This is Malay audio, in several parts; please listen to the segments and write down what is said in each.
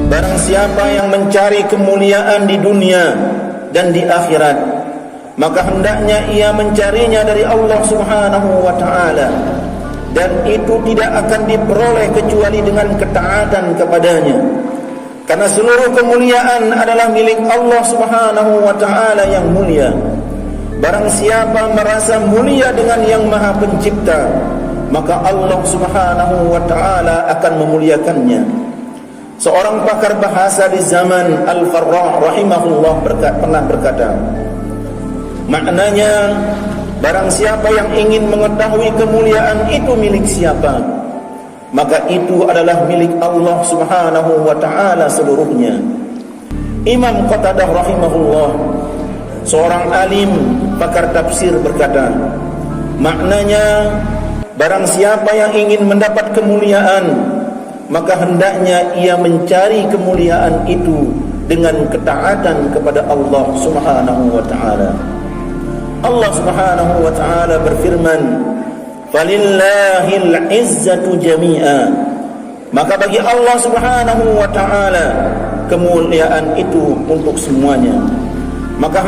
barang siapa yang mencari kemuliaan di dunia dan di akhirat, maka hendaknya ia mencarinya dari Allah Subhanahu wa ta'ala, dan itu tidak akan diperoleh kecuali dengan ketaatan kepadanya, karena seluruh kemuliaan adalah milik Allah Subhanahu wa ta'ala yang mulia. Barang siapa merasa mulia dengan yang Maha Pencipta, maka Allah Subhanahu wa ta'ala akan memuliakannya. Seorang pakar bahasa di zaman Al-Farra rahimahullah pernah berkata, maknanya, barang siapa yang ingin mengetahui kemuliaan itu milik siapa, maka itu adalah milik Allah Subhanahu wa ta'ala seluruhnya. Imam Qatadah rahimahullah, seorang alim pakar tafsir, berkata, maknanya, barang siapa yang ingin mendapat kemuliaan, maka hendaknya ia mencari kemuliaan itu dengan ketaatan kepada Allah Subhanahu wa ta'ala. Allah Subhanahu wa ta'ala berfirman, "Falillahil izzatu jami'a." Maka bagi Allah Subhanahu wa ta'ala kemuliaan itu untuk semuanya. Maka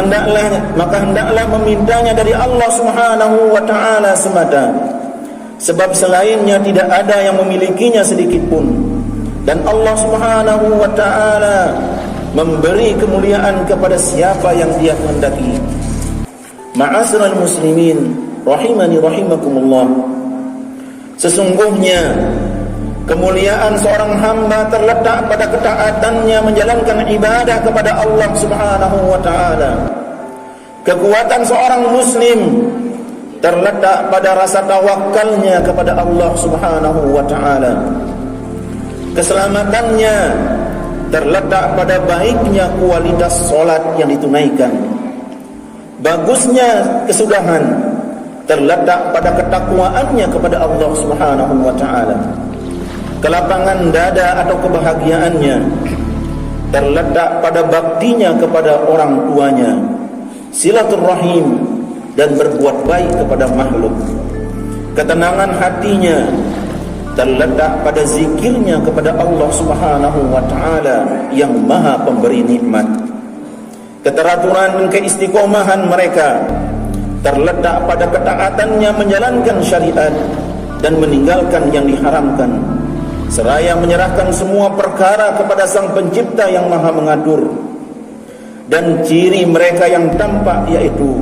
hendaklah memintanya dari Allah Subhanahu wa ta'ala semata, sebab selainnya tidak ada yang memilikinya sedikit pun, dan Allah Subhanahu wa ta'ala memberi kemuliaan kepada siapa yang Dia kehendaki. Ma'asyiral muslimin rahimani rahimakumullah, sesungguhnya kemuliaan seorang hamba terletak pada ketaatannya menjalankan ibadah kepada Allah Subhanahu wa ta'ala. Kekuatan seorang muslim terletak pada rasa tawakalnya kepada Allah Subhanahu wa ta'ala. Keselamatannya terletak pada baiknya kualitas solat yang ditunaikan. Bagusnya kesudahan terletak pada ketakwaannya kepada Allah Subhanahu wa ta'ala. Kelapangan dada atau kebahagiaannya terletak pada baktinya kepada orang tuanya, silaturrahim, dan berbuat baik kepada makhluk. Ketenangan hatinya terletak pada zikirnya kepada Allah Subhanahu wa ta'ala yang Maha Pemberi nikmat. Keteraturan dan keistiqomahan mereka terletak pada ketaatannya menjalankan syariat dan meninggalkan yang diharamkan, seraya menyerahkan semua perkara kepada Sang Pencipta yang Maha mengatur. Dan ciri mereka yang tampak yaitu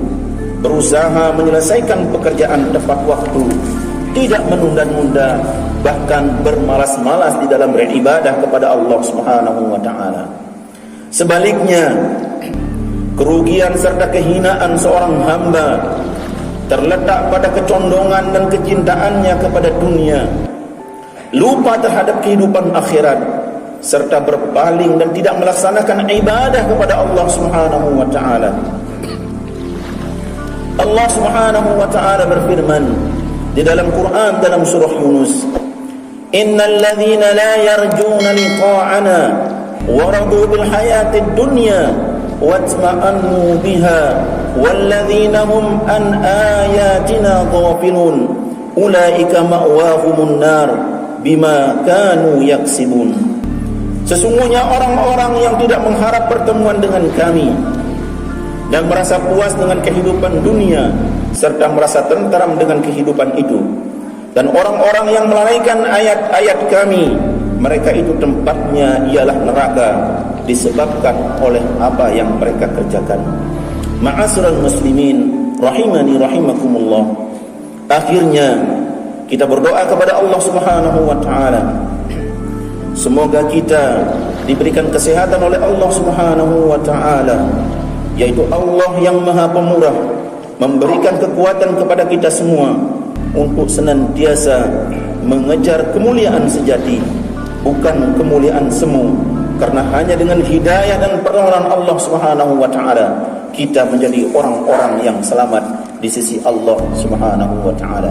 berusaha menyelesaikan pekerjaan tepat waktu, tidak menunda-nunda, bahkan bermalas-malas di dalam beribadah kepada Allah Subhanahu wa ta'ala. Sebaliknya, kerugian serta kehinaan seorang hamba terletak pada kecondongan dan kecintaannya kepada dunia, lupa terhadap kehidupan akhirat, serta berpaling dan tidak melaksanakan ibadah kepada Allah Subhanahu wa ta'ala. Allah Subhanahu wa ta'ala berfirman di dalam Quran dalam surah Yunus, "Innal ladzina la yarjuna liqa'ana wa radu bil hayatid dunya watma'annu biha wal ladzina hum an ayatina ghafilun ulaika ma'wahumun nar bima kanu yaksibun." Sesungguhnya orang-orang yang tidak mengharap pertemuan dengan kami dan merasa puas dengan kehidupan dunia serta merasa tentram dengan kehidupan itu, dan orang-orang yang melalaikan ayat-ayat kami, mereka itu tempatnya ialah neraka disebabkan oleh apa yang mereka kerjakan. Ma'asyiral muslimin rahimani rahimakumullah, akhirnya kita berdoa kepada Allah Subhanahu wa ta'ala, semoga kita diberikan kesehatan oleh Allah Subhanahu wa ta'ala, yaitu Allah yang Maha Pemurah, memberikan kekuatan kepada kita semua untuk senantiasa mengejar kemuliaan sejati, bukan kemuliaan semu. Karena hanya dengan hidayah dan pertolongan Allah Subhanahu wa ta'ala kita menjadi orang-orang yang selamat di sisi Allah Subhanahu wa ta'ala.